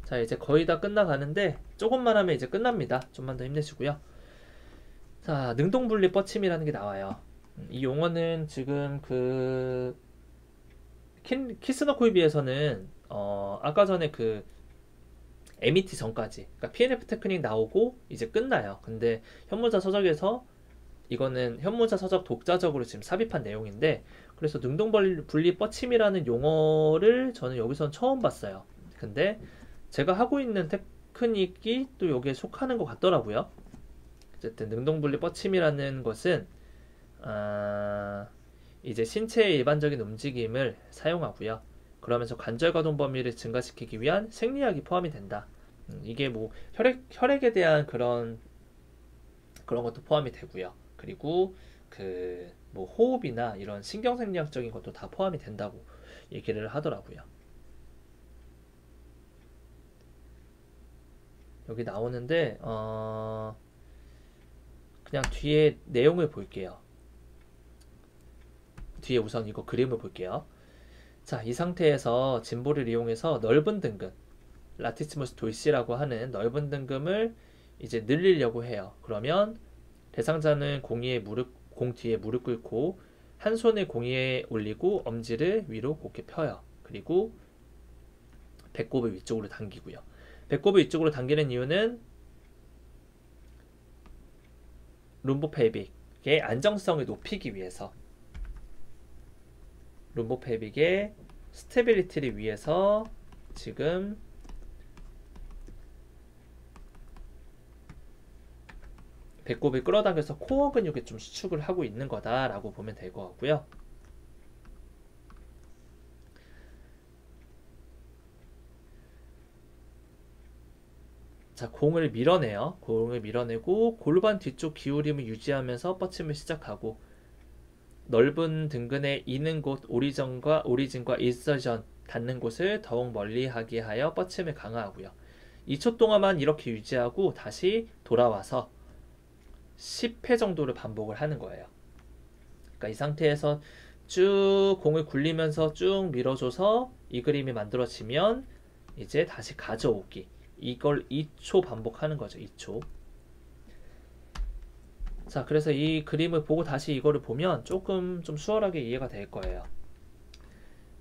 자, 이제 거의 다 끝나가는데 조금만 하면 이제 끝납니다. 좀만 더 힘내시고요. 자, 능동분리 뻗침이라는 게 나와요. 이 용어는 지금 그 키스너코이비에서는 아까 전에 그 MET 전까지, 그러니까 PNF 테크닉 나오고 이제 끝나요. 근데 현모자 서적에서 이거는 현모자 서적 독자적으로 지금 삽입한 내용인데, 그래서 능동분리 뻗침이라는 용어를 저는 여기선 처음 봤어요. 근데 제가 하고 있는 테크닉이 또 여기에 속하는 것 같더라고요. 어쨌든 능동분리 뻗침이라는 것은 이제 신체의 일반적인 움직임을 사용하고요. 그러면서 관절 가동 범위를 증가시키기 위한 생리학이 포함이 된다. 이게 뭐 혈액에 대한 그런 것도 포함이 되고요. 그리고 그 뭐 호흡이나 이런 신경생리학적인 것도 다 포함이 된다고 얘기를 하더라고요. 여기 나오는데 그냥 뒤에 내용을 볼게요. 뒤에 우선 이거 그림을 볼게요. 자, 이 상태에서 진보를 이용해서 넓은 등근, 라티시무스 돌시라고 하는 넓은 등근을 이제 늘리려고 해요. 그러면 대상자는 공 뒤에 무릎 꿇고 한 손을 공 위에 올리고 엄지를 위로 곧게 펴요. 그리고 배꼽을 위쪽으로 당기고요. 배꼽을 위쪽으로 당기는 이유는 룸보펠빅의 안정성을 높이기 위해서, 룸보펠빅의 스테빌리티를 위해서 지금 배꼽을 끌어당겨서 코어 근육에 좀 수축을 하고 있는 거다라고 보면 될 것 같고요. 자, 공을 밀어내요. 공을 밀어내고 골반 뒤쪽 기울임을 유지하면서 뻗침을 시작하고, 넓은 등근에 이는 곳 오리진과 인서전 닿는 곳을 더욱 멀리하게 하여 뻗침을 강화하고요. 2초 동안만 이렇게 유지하고 다시 돌아와서 10회 정도를 반복을 하는 거예요. 그러니까 이 상태에서 쭉 공을 굴리면서 쭉 밀어줘서 이 그림이 만들어지면 이제 다시 가져오기, 이걸 2초 반복하는 거죠. 2초. 자, 그래서 이 그림을 보고 다시 이거를 보면 조금 좀 수월하게 이해가 될 거예요.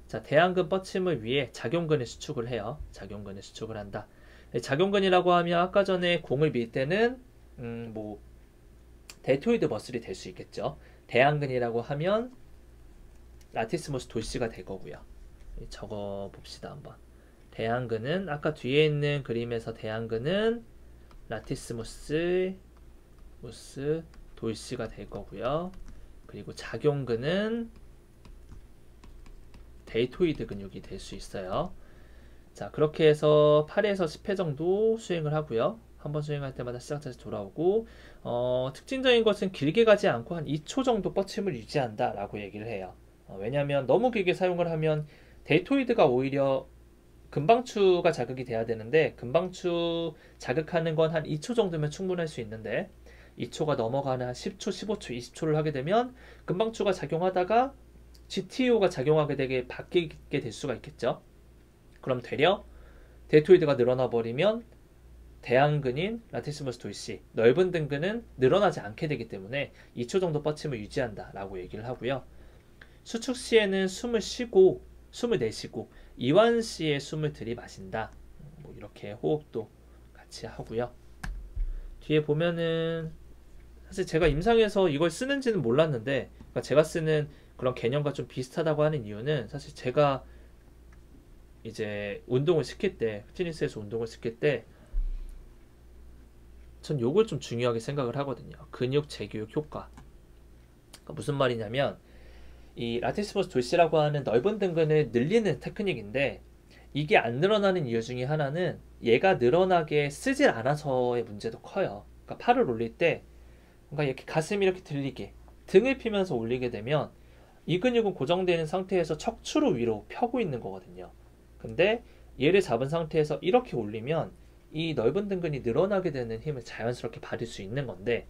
자, 대안근 뻗침을 위해 작용근을 수축을 해요. 작용근을 수축을 한다. 작용근이라고 하면 아까 전에 공을 밀 때는 뭐 델토이드 머슬이 될 수 있겠죠. 대안근이라고 하면 라티스무스 돌시가 될 거고요. 적어 봅시다 한번. 대안근은 아까 뒤에 있는 그림에서 대안근은 라티스무스 돌시가 될 거고요. 그리고 작용근은 델토이드 근육이 될 수 있어요. 자, 그렇게 해서 8에서 10회 정도 수행을 하고요. 한번 수행할 때마다 시작자에서 돌아오고, 특징적인 것은 길게 가지 않고 한 2초 정도 뻗침을 유지한다 라고 얘기를 해요. 왜냐하면 너무 길게 사용을 하면 델토이드가 오히려 금방추가 자극이 돼야 되는데, 금방추 자극하는 건 한 2초 정도면 충분할 수 있는데 2초가 넘어가는 한 10초, 15초, 20초를 하게 되면 금방추가 작용하다가 GTO가 작용하게 되게 바뀌게 될 수가 있겠죠. 그럼 되려 델토이드가 늘어나 버리면 대안근인 라티시무스 돌시, 넓은 등근은 늘어나지 않게 되기 때문에 2초 정도 뻗침을 유지한다 라고 얘기를 하고요. 수축 시에는 숨을 내쉬고 이완 시에 숨을 들이마신다. 뭐 이렇게 호흡도 같이 하고요. 뒤에 보면은 사실 제가 임상에서 이걸 쓰는지는 몰랐는데, 그러니까 제가 쓰는 그런 개념과 좀 비슷하다고 하는 이유는, 사실 제가 이제 운동을 시킬 때, 피트니스에서 운동을 시킬 때, 전 요걸 좀 중요하게 생각을 하거든요. 근육 재교육 효과. 그러니까 무슨 말이냐면, 이 라티시무스 돌시라고 하는 넓은 등근을 늘리는 테크닉인데, 이게 안 늘어나는 이유 중에 하나는 얘가 늘어나게 쓰질 않아서의 문제도 커요. 그러니까 팔을 올릴 때, 그러니까 이렇게 가슴이 이렇게 들리게 등을 피면서 올리게 되면 이 근육은 고정되는 상태에서 척추로 위로 펴고 있는 거거든요. 근데 얘를 잡은 상태에서 이렇게 올리면 이 넓은 등근이 늘어나게 되는 힘을 자연스럽게 받을 수 있는 건데,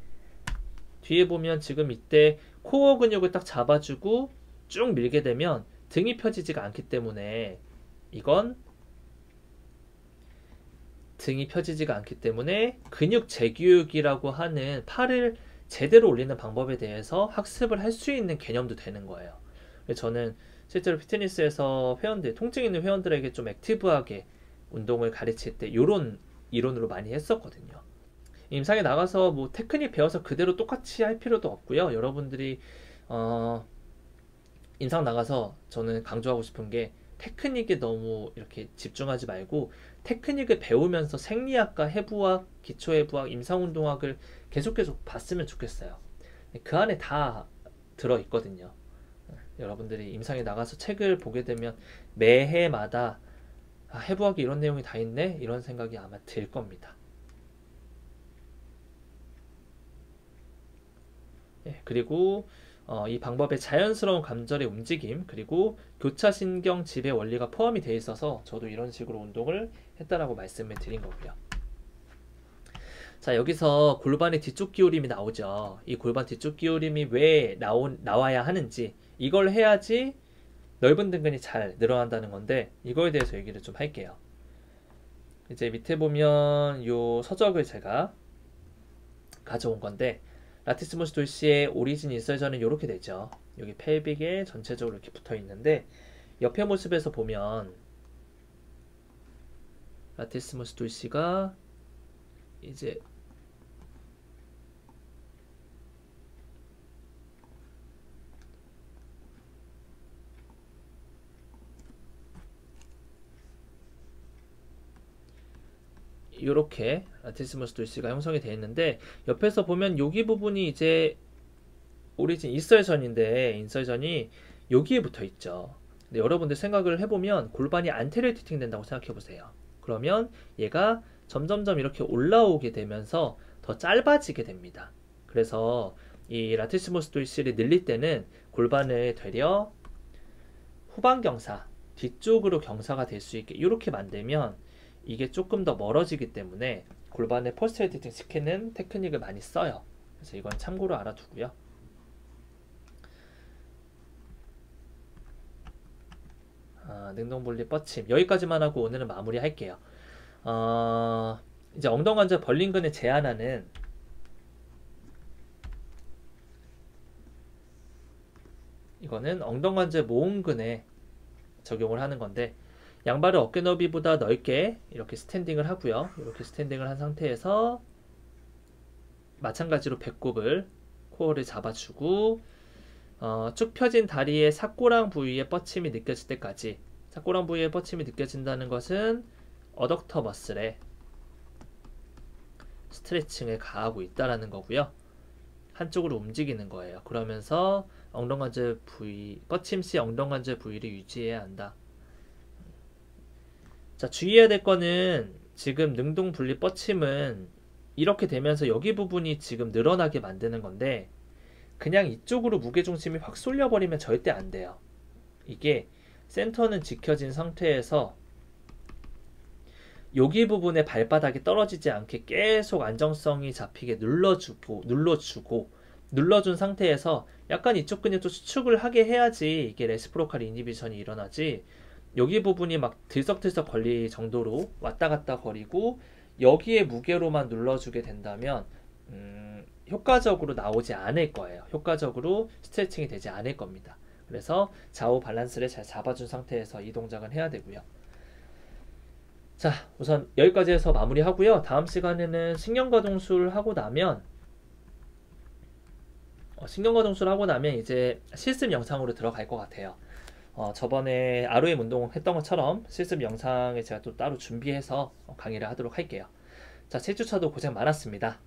뒤에 보면 지금 이때 코어 근육을 딱 잡아주고 쭉 밀게 되면 등이 펴지지가 않기 때문에 이건 등이 펴지지가 않기 때문에 근육 재교육이라고 하는 팔을 제대로 올리는 방법에 대해서 학습을 할 수 있는 개념도 되는 거예요. 그래서 저는 실제로 피트니스에서 통증 있는 회원들에게 좀 액티브하게 운동을 가르칠 때 이런 이론으로 많이 했었거든요. 임상에 나가서 뭐 테크닉 배워서 그대로 똑같이 할 필요도 없고요. 여러분들이 임상 나가서 저는 강조하고 싶은 게 테크닉에 너무 이렇게 집중하지 말고 테크닉을 배우면서 생리학과 해부학, 기초해부학, 임상운동학을 계속 봤으면 좋겠어요. 그 안에 다 들어있거든요. 여러분들이 임상에 나가서 책을 보게 되면 매해마다 해부학이 이런 내용이 다 있네? 이런 생각이 아마 들 겁니다. 그리고 이 방법에 자연스러운 관절의 움직임 그리고 교차신경 지배 원리가 포함이 되어 있어서 저도 이런 식으로 운동을 했다라고 말씀을 드린 거고요. 자, 여기서 골반의 뒤쪽 기울임이 나오죠. 이 골반 뒤쪽 기울임이 왜 나와야 하는지, 이걸 해야지 넓은 등근이 잘 늘어난다는 건데, 이거에 대해서 얘기를 좀 할게요. 이제 밑에 보면 요 서적을 제가 가져온 건데, 라티스무스 돌시의 오리진 인설전은 이렇게 되죠. 여기 펠빅에 전체적으로 이렇게 붙어 있는데, 옆에 모습에서 보면 라티스무스 돌시가 이제 이렇게 라티스무스 돌시가 형성이 되어 있는데, 옆에서 보면 여기 부분이 이제 오리진 인설전이 여기에 붙어 있죠. 근데 여러분들 생각을 해보면 골반이 안테리어 티팅 된다고 생각해 보세요. 그러면 얘가 점점점 이렇게 올라오게 되면서 더 짧아지게 됩니다. 그래서 이 라티스무스 돌시를 늘릴 때는 골반을 되려 후방 경사, 뒤쪽으로 경사가 될 수 있게 이렇게 만들면 이게 조금 더 멀어지기 때문에 골반에 포스terior 티팅 시키는 테크닉을 많이 써요. 그래서 이건 참고로 알아두고요. 능동분리 뻗침 여기까지만 하고 오늘은 마무리 할게요. 이제 엉덩관절 벌린근을 제한하는 이거는 엉덩관절 모음근에 적용을 하는 건데, 양발을 어깨 너비보다 넓게 이렇게 스탠딩을 하고요. 이렇게 스탠딩을 한 상태에서 마찬가지로 배꼽을 코어를 잡아주고 쭉 펴진 다리의 사꼬랑 부위의 뻗침이 느껴질 때까지. 사꼬랑 부위의 뻗침이 느껴진다는 것은 어덕터 머슬에 스트레칭을 가하고 있다라는 거고요. 한쪽으로 움직이는 거예요. 그러면서 엉덩관절 부위, 뻗침 시 엉덩관절 부위를 유지해야 한다. 자, 주의해야 될 거는 지금 능동 분리 뻗침은 이렇게 되면서 여기 부분이 지금 늘어나게 만드는 건데, 그냥 이쪽으로 무게중심이 확 쏠려버리면 절대 안 돼요. 이게 센터는 지켜진 상태에서 여기 부분에 발바닥이 떨어지지 않게 계속 안정성이 잡히게 눌러준 상태에서 약간 이쪽 근육도 수축을 하게 해야지 이게 레시프로칼 이니비션이 일어나지, 여기 부분이 막 들썩들썩 걸릴 정도로 왔다 갔다 거리고 여기에 무게로만 눌러주게 된다면 효과적으로 나오지 않을 거예요. 효과적으로 스트레칭이 되지 않을 겁니다. 그래서 좌우 밸런스를 잘 잡아준 상태에서 이 동작은 해야 되고요. 자, 우선 여기까지 해서 마무리하고요. 다음 시간에는 신경과동술 하고 나면 이제 실습 영상으로 들어갈 것 같아요. 저번에 ROM 운동 했던 것처럼 실습 영상을 제가 또 따로 준비해서 강의를 하도록 할게요. 자, 7주차도 고생 많았습니다.